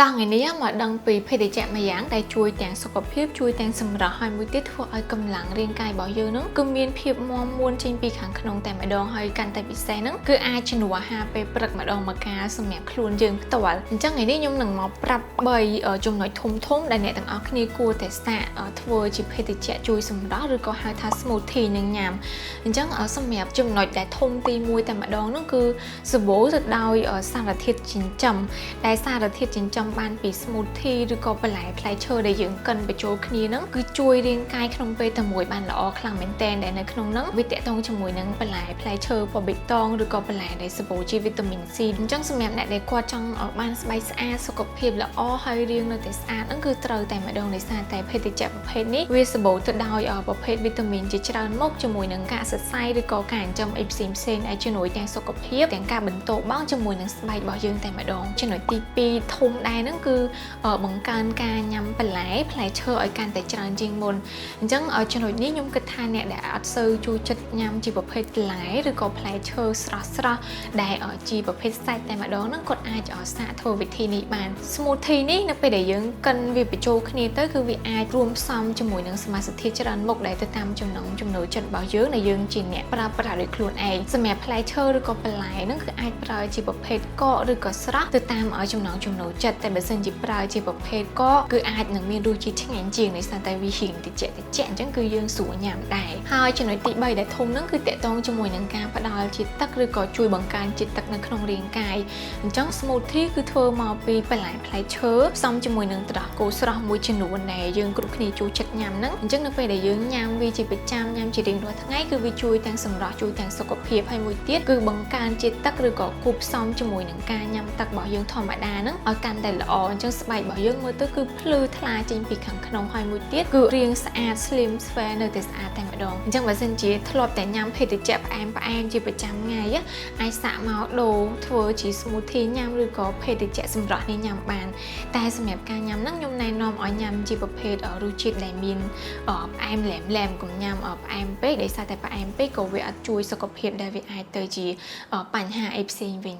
តាំងនេះមកដឹងពីភេទជ្ជៈមួយយ៉ាងដែលជួយទាំងសុខភាពជួយទាំងសម្រស់ហើយមួយទៀតធ្វើឲ្យកម្លាំងរាងកាយរបស់យើងហ្នឹងគឺមានភាពមាំមួនចេញពីខាងក្នុងតែម្ដងហើយកាន់តែពិសេសហ្នឹងគឺអាចជំនួសអាហារពេលព្រឹកម្ដងម្កាលសម្រាប់ខ្លួនយើងផ្ទាល់អញ្ចឹងថ្ងៃនេះខ្ញុំនឹងមកប្រាប់3ចំណុចធំដែលអ្នកទាំងអស់គ្នាគួរតែសាកធ្វើជាភេទជ្ជៈជួយសម្រស់ឬក៏ហៅថា smoothie នឹងញ៉ាំអញ្ចឹងសម្រាប់ចំណុចដែលធំទី1តែម្ដងហ្នឹងគឺសម្បូរទៅដោយសារធាតុចិញ្ចឹមដែលសារធាតុចិញ្ចឹមបានពី smoothie ឬក៏បន្លែផ្លែឈើដែលយើងកិនបញ្ចូលគ្នាហ្នឹងគឺជួយរាងកាយក្នុងពេលតែមួយបានល្អខ្លាំងមែនទែនដែលនៅក្នុងហ្នឹងវាតកតងជាមួយនឹងបន្លែផ្លែឈើពណ៌បៃតងឬក៏បន្លែដែលសម្បូរជាវីតាមីន C អញ្ចឹងសម្រាប់អ្នកដែលគាត់ចង់បានស្បែកស្អាតសុខភាពល្អហើយរាងនៅតែស្អាតហ្នឹងគឺត្រូវតែម្ដងដោយសារតែភេទជ្ជៈប្រភេទនេះវាសម្បូរទៅដោយប្រភេទវីតាមីនជាច្រើនមុខជាមួយនឹងការសរសៃឬក៏ការចិញ្ចឹមអីផ្សេងដែលជំនួយទាំងសុខភាពទាំងការបន្តបង់ជាមួយនឹងស្បែករបស់យើងតែម្ដងចំណុចទី2ធំដែរហ្នឹងគឺបង្កើនការញ៉ាំបន្លែផ្លែឈើឲ្យកាន់តែច្រើនជាងមុនអញ្ចឹងចំណុចនេះខ្ញុំគិតថាអ្នកដែលអត់សូវចូលចិត្តញ៉ាំជាប្រភេទបន្លែឬក៏ផ្លែឈើស្រស់ដែលជាប្រភេទសាច់តែម្ដងហ្នឹងគាត់អាចសាកធ្វើវិធីនេះបាន smoothie នេះនៅពេលដែលយើងកិនវាបញ្ចូលគ្នាទៅគឺវាអាចរួមផ្សំជាមួយនឹងសមាសធាតុច្រើនមុខដែលទៅតាមចំណង់ចំណូលចិត្តរបស់យើងដែលយើងជាអ្នកប្រើប្រាស់ដោយខ្លួនឯងសម្រាប់ផ្លែឈើឬក៏បន្លែហ្នឹងគឺអាចប្រើជាប្រភេទកកឬក៏ស្រស់ទៅតាមចំណង់ចំណូលចិត្តតែបើសិនជាប្រើជាប្រភេទកកគឺអាចនឹងមានរសជាតិឆ្ងាញ់ជាងដោយសារតែវាហៀងតិចអញ្ចឹងគឺយើងស្រួលញ៉ាំដែរហើយចំណុចទី3ដែលធំហ្នឹងគឺតកតងជាមួយនឹងការផ្ដល់ជាតិទឹកឬក៏ជួយបង្កើនជាតិទឹកនៅក្នុងរាងកាយអញ្ចឹង smoothie គឺធ្វើមកពីបន្លែផ្លែឈើផ្សំជាមួយនឹងទឹកដោះគោស្រស់មួយចំនួនដែលយើងគ្រប់គ្នាចូលចិត្តញ៉ាំហ្នឹងអញ្ចឹងនៅពេលដែលយើងញ៉ាំវាជាប្រចាំញ៉ាំជារៀងរាល់ថ្ងៃគឺវាជួយទាំងសម្រស់ជួយទាំងសុខភាពហើយមួយទៀតគឺបង្កើនជាតិទឹកឬក៏គូផ្សំជាមួយនឹងការញ៉ាំទឹករបស់យើងធម្មតាហ្នឹងឲ្យកាន់តែល្អអញ្ចឹងស្បែករបស់យើងមើលទៅគឺភ្លឺថ្លាចេញពីខាងក្នុងហើយមួយទៀតគឺរាងស្អាត slim spare នៅតែស្អាតតែម្ដងអញ្ចឹងបើសិនជាធ្លាប់តែញ៉ាំភេទជ្ជៈផ្អែមជាប្រចាំថ្ងៃអាចសាកមកដូរធ្វើជា smoothie ញ៉ាំឬក៏ភេទជ្ជៈសម្រស់នេះញ៉ាំបានតែសម្រាប់ការញ៉ាំហ្នឹងខ្ញុំណែនាំឲ្យញ៉ាំជាប្រភេទរសជាតិដែលមានផ្អែមឡែមកុំញ៉ាំផ្អែមពេកដោយសារតែផ្អែមពេកក៏វាអត់ជួយសុខភាពដែលវាអាចទៅជាបញ្ហាអីផ្សេងវិញ